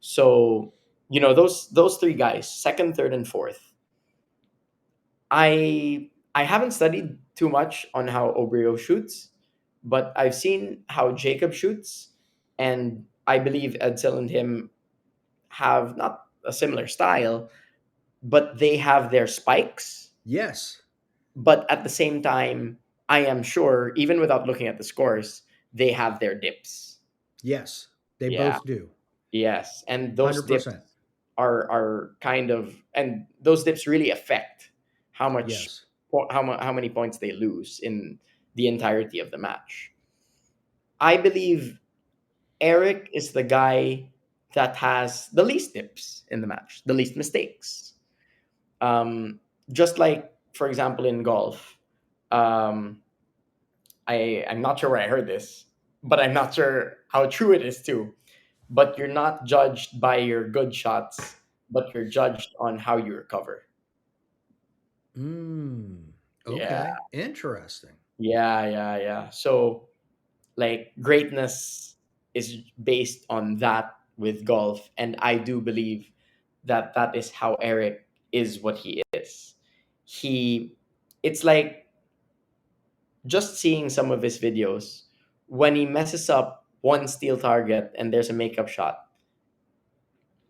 So those three guys, second, third, and fourth. I haven't studied too much on how Obrio shoots, but I've seen how Jacob shoots, and I believe Edsel and him have not a similar style, but they have their spikes. Yes. But at the same time, I am sure, even without looking at the scores, they have their dips. Yes. They Yeah. both do. Yes. And those dips 100%. are kind of, and those dips really affect how much Yes. how many points they lose in the entirety of the match. I believe Eric is the guy that has the least dips in the match, the least mistakes. Just like, for example, in golf, um, I'm not sure where I heard this, but I'm not sure how true it is too. But you're not judged by your good shots, but you're judged on how you recover. Mm. Yeah, Okay. Interesting. yeah. So like greatness is based on that with golf, and I do believe that that is how Eric is what he is. He, it's like just seeing some of his videos, when he messes up one steel target and there's a makeup shot,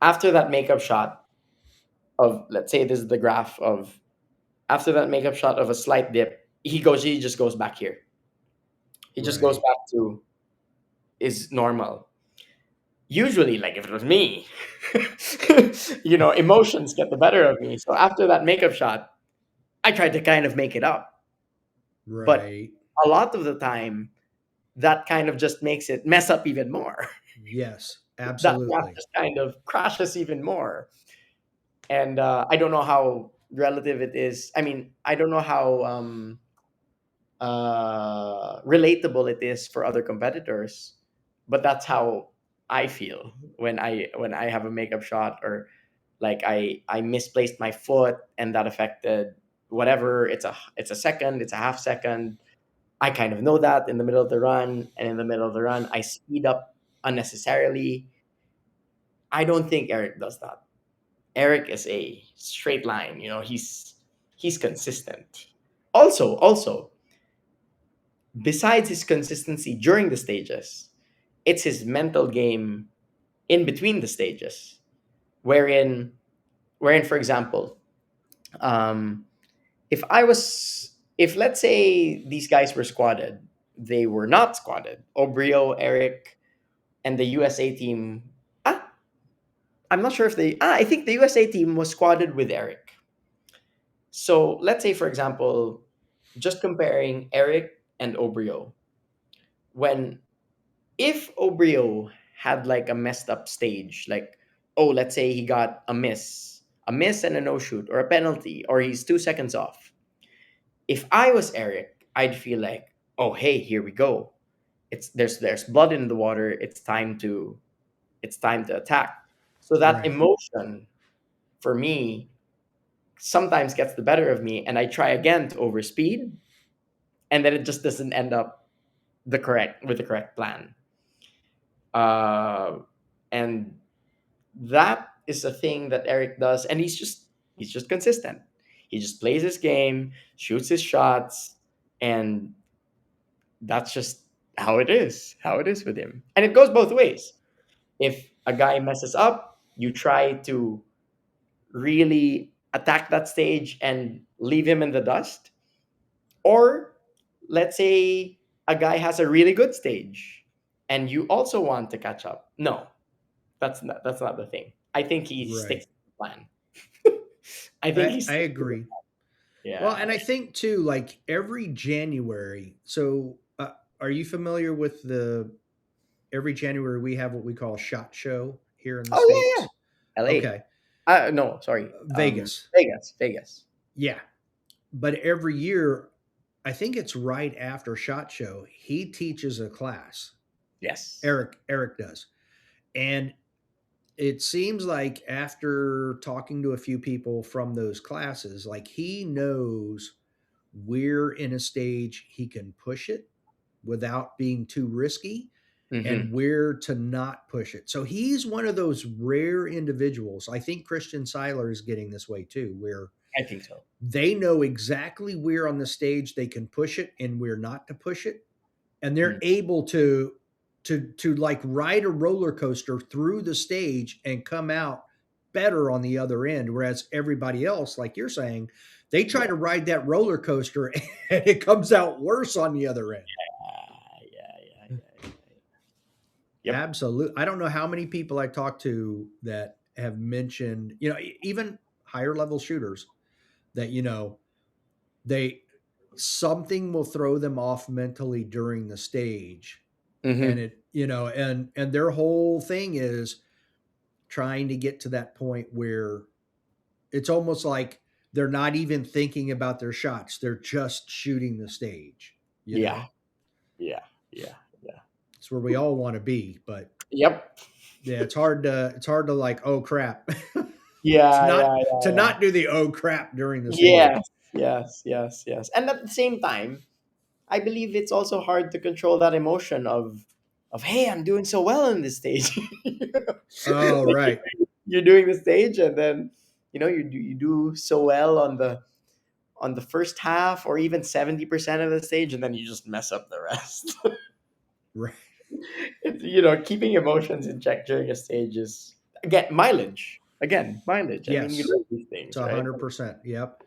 after that makeup shot of, let's say this is the graph of, after that makeup shot of a slight dip, he just goes back here. He just goes Right. back to is normal. Usually, like if it was me, emotions get the better of me. So after that makeup shot, I tried to kind of make it up. But Right. a lot of the time, that kind of just makes it mess up even more. Yes, That absolutely. just kind of crashes even more. And I don't know how relative it is. I mean, I don't know how relatable it is for other competitors, but that's how I feel when I have a makeup shot, or like I misplaced my foot and that affected whatever. It's a second, it's a half second. I kind of know that in the middle of the run, and in the middle of the run I speed up unnecessarily. I don't think Eric does that. Eric is a straight line. He's consistent. Also, besides his consistency during the stages, it's his mental game in between the stages, wherein for example, um, if let's say these guys were squatted, they were not squatted. Obrio, Eric, and the USA team. Ah, I'm not sure if they. I think the USA team was squatted with Eric. So let's say, for example, just comparing Eric and Obrio, when if Obrio had like a messed up stage, like, oh, let's say he got a miss and a no shoot, or a penalty, or he's 2 seconds off. If I was Eric, I'd feel like, oh, hey, here we go. There's blood in the water. It's time to attack. So that Right. emotion for me sometimes gets the better of me, and I try again to overspeed, and then it just doesn't end up the correct plan. Uh, and that is a thing that Eric does, and he's just consistent. He just plays his game, shoots his shots, and that's just how it is with him. And it goes both ways. If a guy messes up, you try to really attack that stage and leave him in the dust. Or let's say a guy has a really good stage and you also want to catch up. No, that's not the thing. I think he Right. sticks to the plan. I think I he I sticks to the agree. Well, Yeah. and I think too, like every January. So, are you familiar with the every January we have what we call Shot Show here in the Oh yeah, states? yeah. LA. Okay, No, sorry. Vegas. Vegas. Yeah, but every year, I think it's right after Shot Show, he teaches a class. Yes. Eric does, and it seems like after talking to a few people from those classes, like he knows where in a stage he can push it without being too risky and Mm-hmm. where to not push it. So he's one of those rare individuals. I think Christian Seiler is getting this way too, where I think so. they know exactly where on the stage they can push it and where not to push it, and they're Mm. able to like ride a roller coaster through the stage and come out better on the other end, whereas everybody else, like you're saying, they try Yeah. to ride that roller coaster and it comes out worse on the other end. Yeah. Yep. Absolutely. I don't know how many people I talk to that have mentioned, even higher level shooters that, they something will throw them off mentally during the stage, and Mm-hmm. and their whole thing is trying to get to that point where it's almost like they're not even thinking about their shots, they're just shooting the stage. you Yeah. know Yeah. Yeah. Yeah. it's where we all want to be, but Yep. yeah, it's hard to like, oh crap, to Yeah. not Yeah. Yeah. to Yeah. not do the oh crap during the Yes. stage. Yes. Yes. Yes. And at the same time, I believe it's also hard to control that emotion of hey, I'm doing so well in this stage. Oh, Like, right. you're doing the stage, and then you do so well on on the first half or even 70% of the stage, and then you just mess up the rest. Right. Keeping emotions in check during a stage is again mileage. I mean, you Yes. learn these It's things, right? 100%. Yep.